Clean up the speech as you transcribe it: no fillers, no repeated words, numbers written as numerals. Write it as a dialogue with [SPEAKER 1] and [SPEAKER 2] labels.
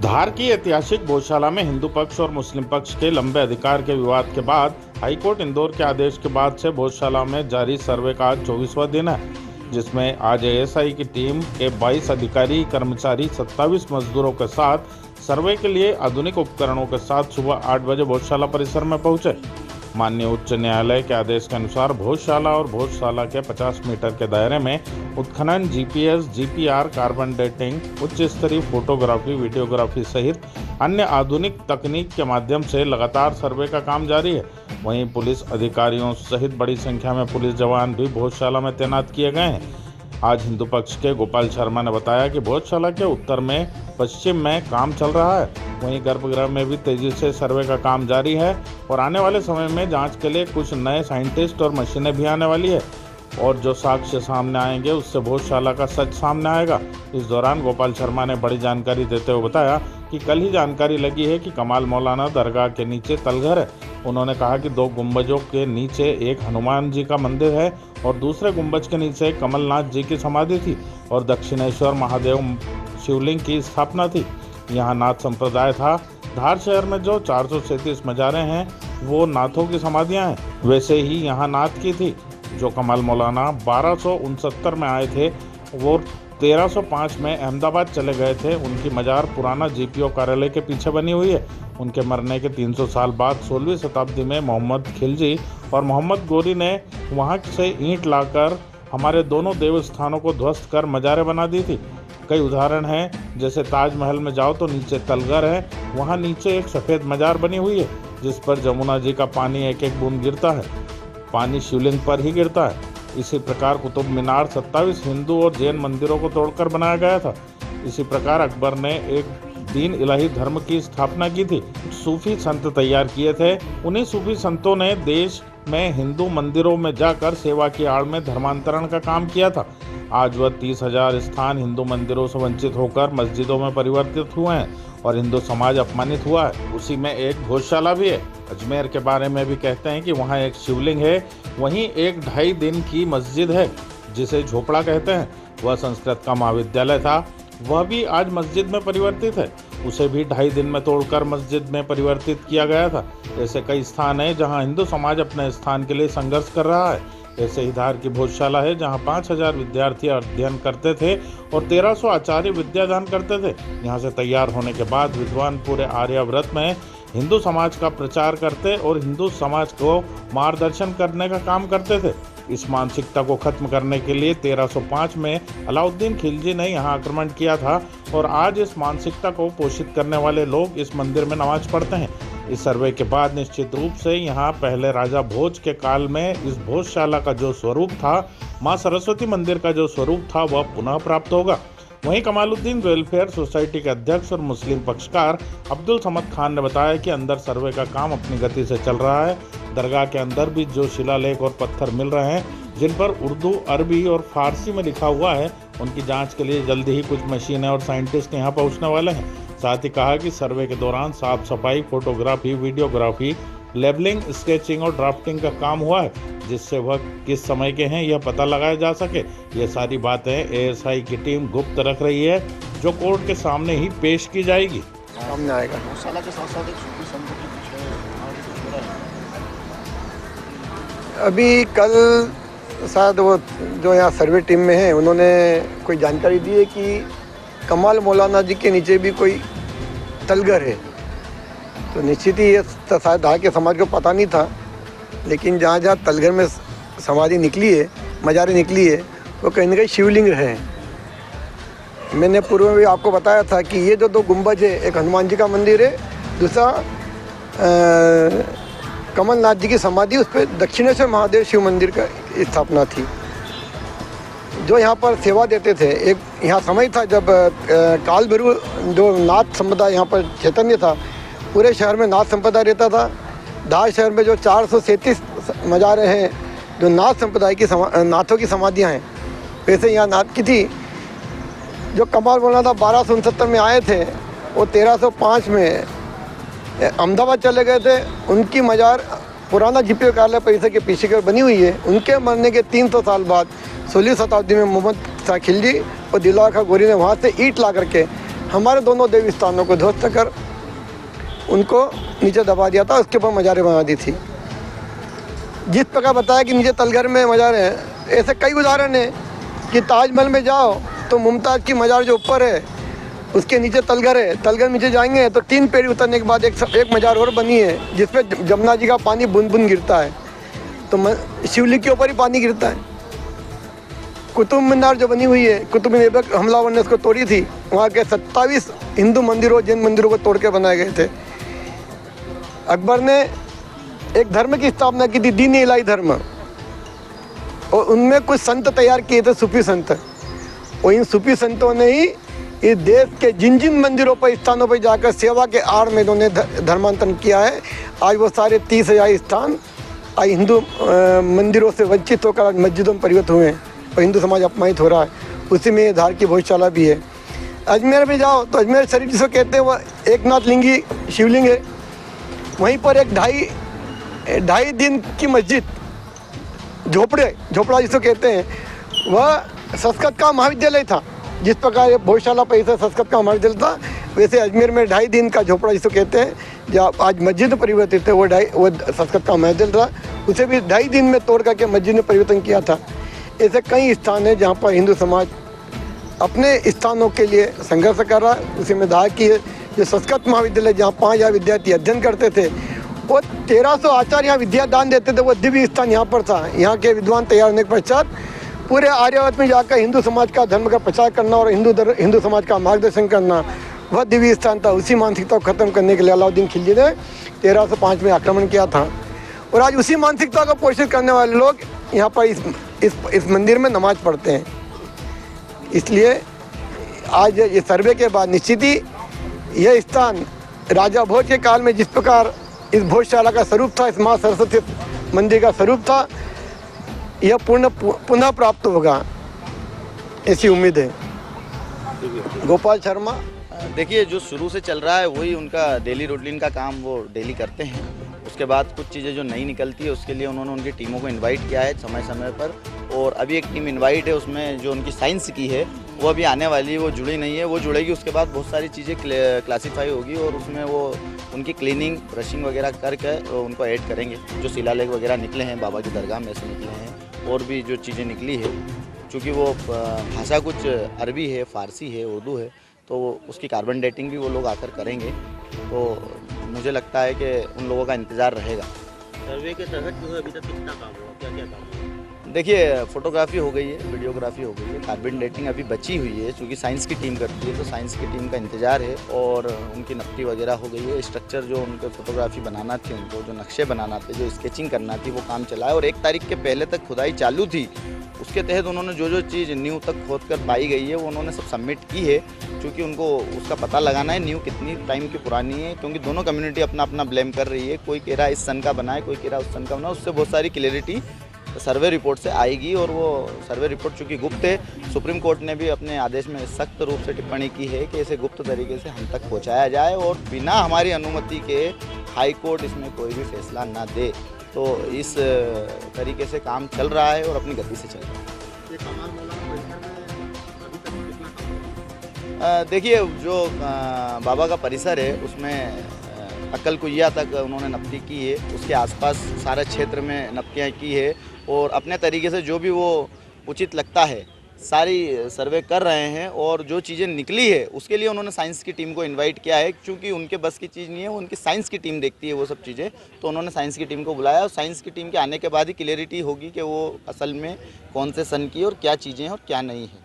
[SPEAKER 1] धार की ऐतिहासिक गौशाला में हिंदू पक्ष और मुस्लिम पक्ष के लंबे अधिकार के विवाद के बाद हाईकोर्ट इंदौर के आदेश के बाद से गौशाला में जारी सर्वे का आज 24वां दिन है, जिसमें आज एएसआई की टीम के 22 अधिकारी कर्मचारी 27 मजदूरों के साथ सर्वे के लिए आधुनिक उपकरणों के साथ सुबह 8 बजे गौशाला परिसर में पहुंचे। माननीय उच्च न्यायालय के आदेश के अनुसार भोजशाला और भोजशाला के 50 मीटर के दायरे में उत्खनन, जीपीएस, जीपीआर, कार्बन डेटिंग, उच्च स्तरीय फोटोग्राफी, वीडियोग्राफी सहित अन्य आधुनिक तकनीक के माध्यम से लगातार सर्वे का काम जारी है। वहीं पुलिस अधिकारियों सहित बड़ी संख्या में पुलिस जवान भी भोजशाला में तैनात किए गए हैं। आज हिंदू पक्ष के गोपाल शर्मा ने बताया कि भोजशाला के उत्तर में पश्चिम में काम चल रहा है, वहीं गर्भगृह में भी तेजी से सर्वे का काम जारी है और आने वाले समय में जांच के लिए कुछ नए साइंटिस्ट और मशीनें भी आने वाली है और जो साक्ष्य सामने आएंगे उससे भोजशाला का सच सामने आएगा। इस दौरान गोपाल शर्मा ने बड़ी जानकारी देते हुए बताया कि कल ही जानकारी लगी है कि कमाल मौलाना दरगाह के नीचे तलघर है। उन्होंने कहा कि 2 गुंबजों के नीचे एक हनुमान जी का मंदिर है और दूसरे गुंबज के नीचे कमलनाथ जी की समाधि थी और दक्षिणेश्वर महादेव शिवलिंग की स्थापना थी। यहाँ नाथ संप्रदाय था। धार शहर में जो 437 मजारें हैं वो नाथों की समाधियाँ हैं, वैसे ही यहाँ नाथ की थी। जो कमाल मौलाना 1269 में आए थे वो 1305 में अहमदाबाद चले गए थे। उनकी मजार पुराना जीपीओ कार्यालय के पीछे बनी हुई है। उनके मरने के 300 साल बाद 16वीं शताब्दी में मोहम्मद खिलजी और मोहम्मद गोरी ने वहां से ईंट लाकर हमारे दोनों देवस्थानों को ध्वस्त कर मजारें बना दी थी। कई उदाहरण हैं, जैसे ताजमहल में जाओ तो नीचे तलघर है, वहाँ नीचे एक सफ़ेद मजार बनी हुई है जिस पर जमुना जी का पानी एक एक बूंद गिरता है। पानी शिवलिंग पर ही गिरता है। इसी प्रकार कुतुब मीनार 27 हिंदू और जैन मंदिरों को तोड़कर बनाया गया था। इसी प्रकार अकबर ने एक दीन इलाही धर्म की स्थापना की थी। सूफी संत तैयार किए थे। उन्हीं सूफी संतों ने देश में हिंदू मंदिरों में जाकर सेवा की आड़ में धर्मांतरण का काम किया था। आज वह 30,000 स्थान हिंदू मंदिरों से वंचित होकर मस्जिदों में परिवर्तित हुए हैं और हिंदू समाज अपमानित हुआ है। उसी में एक भोजशाला भी है। अजमेर के बारे में भी कहते हैं कि वहाँ एक शिवलिंग है, वहीं एक 2.5 दिन की मस्जिद है जिसे झोपड़ा कहते हैं। वह संस्कृत का महाविद्यालय था, वह भी आज मस्जिद में परिवर्तित है। उसे भी 2.5 दिन में तोड़कर मस्जिद में परिवर्तित किया गया था। ऐसे कई स्थान हैं जहां हिंदू समाज अपने स्थान के लिए संघर्ष कर रहा है। ऐसे ही धार की भोजशाला है जहां 5,000 विद्यार्थी अध्ययन करते थे और 1300 आचार्य विद्यादान करते थे। यहाँ से तैयार होने के बाद विद्वान पूरे आर्यावर्त में हिंदू समाज का प्रचार करते और हिंदू समाज को मार्गदर्शन करने का काम करते थे। इस मानसिकता को खत्म करने के लिए 1305 में अलाउद्दीन खिलजी ने यहाँ आक्रमण किया था और आज इस मानसिकता को पोषित करने वाले लोग इस मंदिर में नमाज पढ़ते हैं। इस सर्वे के बाद निश्चित रूप से यहाँ पहले राजा भोज के काल में इस भोजशाला का जो स्वरूप था, माँ सरस्वती मंदिर का जो स्वरूप था, वह पुनः प्राप्त होगा। वहीं कमालुद्दीन वेलफेयर सोसाइटी के अध्यक्ष और मुस्लिम पक्षकार अब्दुल समद खान ने बताया कि अंदर सर्वे का काम अपनी गति से चल रहा है। दरगाह के अंदर भी जो शिलालेख और पत्थर मिल रहे हैं जिन पर उर्दू, अरबी और फारसी में लिखा हुआ है, उनकी जांच के लिए जल्दी ही कुछ मशीनें और साइंटिस्ट यहाँ पहुँचने वाले हैं। साथ ही कहा कि सर्वे के दौरान साफ सफाई, फोटोग्राफी, वीडियोग्राफी, लेबलिंग, स्केचिंग और ड्राफ्टिंग का काम हुआ है, जिससे वह किस समय के हैं यह पता लगाया जा सके। ये सारी बातें एएसआई की टीम गुप्त रख रही है, जो कोर्ट के सामने ही पेश की जाएगी।
[SPEAKER 2] सामने आएगा। अभी कल शायद वो जो यहाँ सर्वे टीम में है उन्होंने कोई जानकारी दी है कि कमाल मौलाना जी के नीचे भी कोई तलघर है। तो निश्चित ही ये शायद धार के समाज को पता नहीं था, लेकिन जहाँ जहाँ तलघर में समाधि निकली है, मजारें निकली है, वो कहीं ना कहीं शिवलिंग है। मैंने पूर्व में भी आपको बताया था कि ये जो 2 गुंबज है, एक हनुमान जी का मंदिर है, दूसरा कमलनाथ जी की समाधि, उस पर दक्षिणेश्वर महादेव शिव मंदिर का स्थापना थी। जो यहाँ पर सेवा देते थे, एक यहाँ समय था जब काल भैरव जो नाथ संप्रदाय यहाँ पर चैतन्य था, पूरे शहर में नाथ संप्रदाय रहता था। धार शहर में जो 437 मजारें हैं जो नाथ संप्रदाय की नाथों की समाधियाँ हैं, वैसे यहाँ नाथ की थी। जो कमाल मौलाना 1269 में आए थे, वो 1305 में अहमदाबाद चले गए थे। उनकी मजार पुराना जीपीओ कार्यालय परिसर के पीछे की ओर बनी हुई है। उनके मरने के 300 साल बाद 16वीं शताब्दी में मोहम्मद शाह खिलजी और दिलवार खां गोरी ने वहाँ से ईंट ला करके हमारे दोनों देवी स्थानों को ध्वस्त कर उनको नीचे दबा दिया था, उसके ऊपर मज़ारें बना दी थी। जिस प्रकार बताया कि नीचे तलघर में मज़ार हैं, ऐसे कई उदाहरण हैं कि ताजमहल में जाओ तो मुमताज़ की मज़ार जो ऊपर है उसके नीचे तलघर है, तलघर नीचे जाएंगे तो 3 पेड़ी उतरने के बाद एक मज़ार और बनी है जिस पे जमुना जी का पानी बूंद बूंद गिरता है, तो शिवलिंग के ऊपर ही पानी गिरता है। कुतुब मीनार जो बनी हुई है, कुतुब मीनार हमलावर ने उसको तोड़ी थी, वहाँ के 27 हिंदू मंदिरों जैन मंदिरों को तोड़ के बनाए गए थे। अकबर ने एक धर्म की स्थापना की थी, दीन इलाही धर्म, और उनमें कुछ संत तैयार किए थे, सूफी संत, और इन सूफी संतों ने ही इस देश के जिन जिन मंदिरों पर स्थानों पर जाकर सेवा के आड़ में इन्होंने धर्मांतरण किया है। आज वो सारे 30,000 स्थान आज हिंदू मंदिरों से वंचित होकर आज मस्जिदों में परिवर्तित हुए हैं और हिंदू समाज अपमानित हो रहा है। उसी में धार की भोजशाला भी है। अजमेर में जाओ तो अजमेर शरीफ जिसको कहते हैं वह एकनाथ लिंगी शिवलिंग है। वहीं पर एक ढाई दिन की मस्जिद झोपड़ा जिसको कहते हैं, वह संस्कृत का महाविद्यालय था। जिस प्रकार ये भोजशाला परिसर संस्कृत का महाविद्यालय था, वैसे अजमेर में 2.5 दिन का झोपड़ा जिसको कहते हैं, जो आज मस्जिद में परिवर्तित है, वो संस्कृत का महाविद्यालय था। उसे भी 2.5 दिन में तोड़ करके मस्जिद में परिवर्तन किया था। ऐसे कई स्थान हैं जहाँ पर हिंदू समाज अपने स्थानों के लिए संघर्ष कर रहा है। उसी में धार की जो संस्कृत महाविद्यालय जहाँ 5,000 विद्यार्थी अध्ययन करते थे, वो 1300 आचार्य यहाँ विद्यादान देते थे। वो दिव्य स्थान यहाँ पर था। यहाँ के विद्वान तैयार होने के पश्चात पूरे आर्यावर्त में जाकर हिंदू समाज का धर्म का प्रचार करना और हिंदू समाज का मार्गदर्शन करना, वह दिव्य स्थान था। उसी मानसिकता को ख़त्म करने के लिए अलाउद्दीन खिलजी ने 1305 में आक्रमण किया था। और आज उसी मानसिकता को पोषित करने वाले लोग यहाँ पर इस मंदिर में नमाज पढ़ते हैं। इसलिए आज ये सर्वे के बाद निश्चित ही यह स्थान राजा भोज के काल में जिस प्रकार इस भोजशाला का स्वरूप था, इस माँ सरस्वती मंदिर का स्वरूप था, यह पुनः प्राप्त होगा, ऐसी उम्मीद है। गोपाल शर्मा।
[SPEAKER 3] देखिए, जो शुरू से चल रहा है वही उनका डेली रूटीन का काम वो डेली करते हैं। उसके बाद कुछ चीज़ें जो नई निकलती है उसके लिए उन्होंने उनकी टीमों को इनवाइट किया है समय समय पर। और अभी एक टीम इनवाइट है, उसमें जो उनकी साइंस की है वो अभी आने वाली है, वो जुड़ी नहीं है, वो जुड़ेगी। उसके बाद बहुत सारी चीज़ें क्लासीफाई होगी और उसमें वो उनकी क्लीनिंग ब्रशिंग वगैरह करके उनको ऐड करेंगे। जो शिलालेख वगैरह निकले हैं बाबा की दरगाह में से निकले हैं, और भी जो चीज़ें निकली है, चूँकि वो भाषा कुछ अरबी है, फ़ारसी है, उर्दू है, तो उसकी कार्बन डेटिंग भी वो लोग आकर करेंगे। तो मुझे लगता है कि उन लोगों का इंतज़ार रहेगा।
[SPEAKER 4] सर्वे के तहत जो है अभी तक कितना काम हुआ, क्या क्या काम हुआ?
[SPEAKER 3] देखिए, फोटोग्राफी हो गई है, वीडियोग्राफी हो गई है, कार्बन डेटिंग अभी बची हुई है, क्योंकि साइंस की टीम करती है, तो साइंस की टीम का इंतज़ार है। और उनकी नक्टी वगैरह हो गई है। स्ट्रक्चर जो उनको फोटोग्राफी बनाना थी, उनको जो नक्शे बनाना थे, जो स्केचिंग करना थी, वो काम चला है। और 1 तारीख के पहले तक खुदाई चालू थी। उसके तहत उन्होंने जो चीज़ न्यू तक खोद कर पाई गई है वो उन्होंने सब सबमिट की है, क्योंकि उनको उसका पता लगाना है न्यू कितनी टाइम की पुरानी है। क्योंकि दोनों कम्युनिटी अपना अपना ब्लेम कर रही है, कोई कह रहा है इस सन का बना है, कोई कह रहा है उस सन का बना है। उससे बहुत सारी क्लियरिटी सर्वे रिपोर्ट से आएगी। और वो सर्वे रिपोर्ट चूँकि गुप्त है, सुप्रीम कोर्ट ने भी अपने आदेश में सख्त रूप से टिप्पणी की है कि इसे गुप्त तरीके से हम तक पहुँचाया जाए और बिना हमारी अनुमति के हाई कोर्ट इसमें कोई भी फैसला ना दे। तो इस तरीके से काम चल रहा है और अपनी गति से चल रहा है। देखिए, जो बाबा का परिसर है उसमें अक्कल कुइया तक उन्होंने नपती की है, उसके आसपास सारे क्षेत्र में नपतियाँ की है। और अपने तरीके से जो भी वो उचित लगता है सारी सर्वे कर रहे हैं। और जो चीज़ें निकली है उसके लिए उन्होंने साइंस की टीम को इनवाइट किया है, क्योंकि उनके बस की चीज़ नहीं है, उनकी साइंस की टीम देखती है वो सब चीज़ें। तो उन्होंने साइंस की टीम को बुलाया और साइंस की टीम के आने के बाद ही क्लियरिटी होगी कि वो असल में कौन से सन की और क्या चीज़ें हैं और क्या नहीं है।